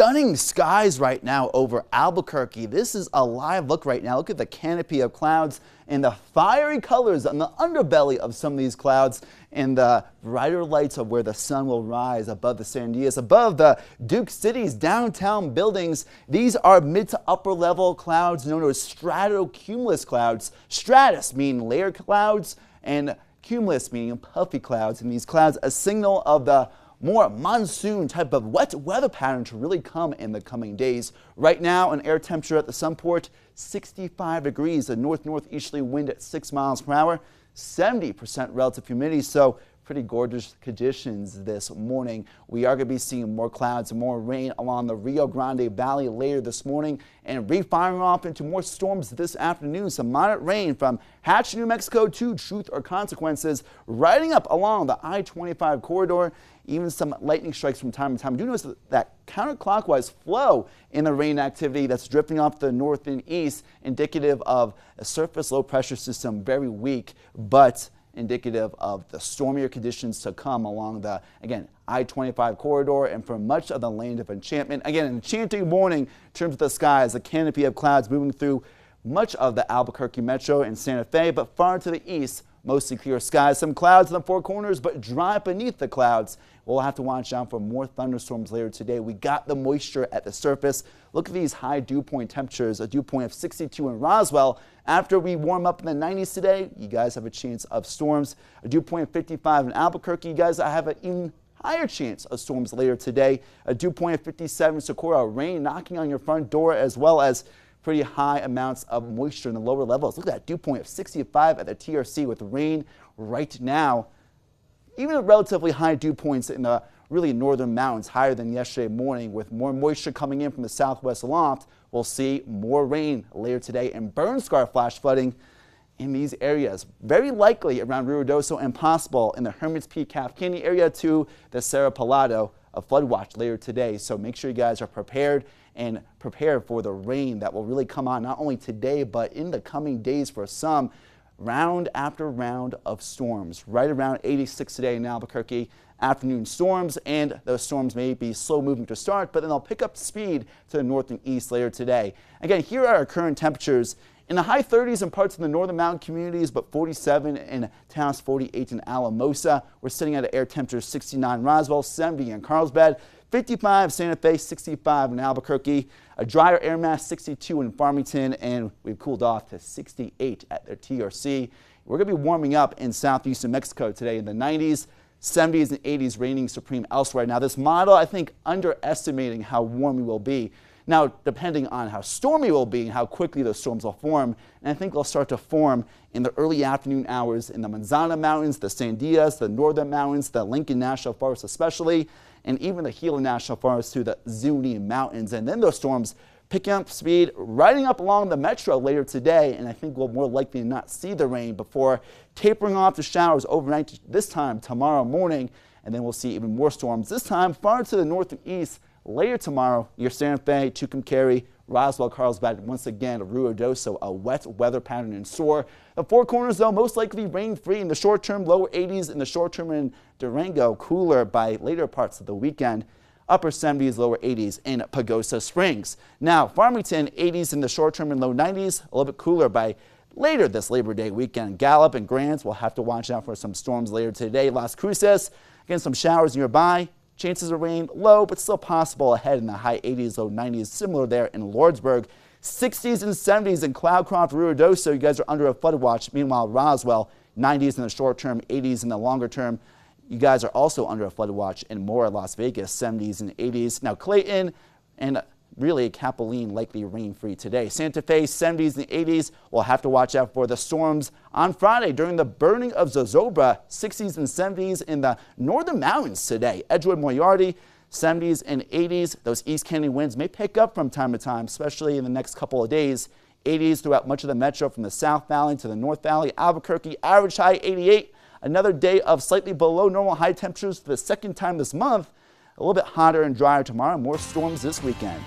Stunning skies right now over Albuquerque. This is a live look right now. Look at the canopy of clouds and the fiery colors on the underbelly of some of these clouds and the brighter lights of where the sun will rise above the Sandias, above the Duke City's downtown buildings. These are mid to upper level clouds known as stratocumulus clouds. Stratus meaning layered clouds and cumulus meaning puffy clouds. And these clouds a signal of the more monsoon type of wet weather pattern to really come in the coming days. Right now, an air temperature at the Sunport, 65 degrees, a north-northeasterly wind at 6 miles per hour, 70% relative humidity, so pretty gorgeous conditions this morning. We are going to be seeing more clouds and more rain along the Rio Grande Valley later this morning and refiring off into more storms this afternoon. Some moderate rain from Hatch, New Mexico to Truth or Consequences, riding up along the I-25 corridor. Even some lightning strikes from time to time. Do notice that counterclockwise flow in the rain activity that's drifting off the north and east, indicative of a surface low pressure system, very weak, but indicative of the stormier conditions to come along the, again, I-25 corridor and for much of the land of enchantment. Again, an enchanting morning in terms of the skies, a canopy of clouds moving through much of the Albuquerque metro and Santa Fe, but far to the east, mostly clear skies. Some clouds in the four corners, but dry beneath the clouds. We'll have to watch out for more thunderstorms later today. We got the moisture at the surface. Look at these high dew point temperatures, a dew point of 62 in Roswell. After we warm up in the 90s today, you guys have a chance of storms. A dew point of 55 in Albuquerque. You guys have an even higher chance of storms later today. A dew point of 57 in Socorro. Rain knocking on your front door, as well as pretty high amounts of moisture in the lower levels. Look at that dew point of 65 at the TRC with rain right now. Even a relatively high dew points in the really northern mountains, higher than yesterday morning. With more moisture coming in from the southwest loft, we'll see more rain later today and burn scar flash flooding in these areas. Very likely around Rio Doso and possible in the Hermit's Peak Calf Canyon area to the Cerro Pelado. A flood watch later today, so make sure you guys are prepared and prepare for the rain that will really come on not only today but in the coming days for some round after round of storms. Right around 86 today in Albuquerque. Afternoon storms, and those storms may be slow moving to start, but then they'll pick up speed to the north and east later today. Again, here are our current temperatures. In the high 30s in parts of the northern mountain communities, but 47 in Taos, 48 in Alamosa. We're sitting at an air temperature 69 in Roswell, 70 in Carlsbad, 55 Santa Fe, 65 in Albuquerque. A drier air mass 62 in Farmington, and we've cooled off to 68 at the TRC. We're going to be warming up in southeastern Mexico today in the 90s. 70s and 80s reigning supreme elsewhere. Now this model, I think, underestimating how warm we will be. Now, depending on how stormy it will be and how quickly those storms will form, and I think they'll start to form in the early afternoon hours in the Manzana Mountains, the Sandias, the northern mountains, the Lincoln National Forest especially, and even the Gila National Forest to the Zuni Mountains. And then those storms picking up speed, riding up along the metro later today, and I think we'll more likely not see the rain before tapering off the showers overnight this time tomorrow morning, and then we'll see even more storms, this time far to the north and east later tomorrow near Santa Fe, Tucumcari, Roswell, Carlsbad, and once again Rio Doso, a wet weather pattern in store. The four corners, though, most likely rain-free in the short term, lower 80s in the short term in Durango, cooler by later parts of the weekend. Upper 70s, lower 80s in Pagosa Springs. Now, Farmington, 80s in the short term and low 90s, a little bit cooler by later this Labor Day weekend. Gallup and Grants will have to watch out for some storms later today. Las Cruces, again, some showers nearby. Chances of rain low, but still possible ahead in the high 80s, low 90s, similar there in Lordsburg. 60s and 70s in Cloudcroft, Rio Doso. You guys are under a flood watch. Meanwhile, Roswell, 90s in the short term, 80s in the longer term. You guys are also under a flood watch in more Las Vegas, 70s and 80s. Now Clayton and really Capitoline likely rain-free today. Santa Fe, 70s and 80s. We'll have to watch out for the storms on Friday during the burning of Zozobra, 60s and 70s in the northern mountains today. Edgewood, Moriarty, 70s and 80s. Those East Canyon winds may pick up from time to time, especially in the next couple of days. 80s throughout much of the metro from the South Valley to the North Valley. Albuquerque, average high 88. Another day of slightly below normal high temperatures for the second time this month. A little bit hotter and drier tomorrow. More storms this weekend.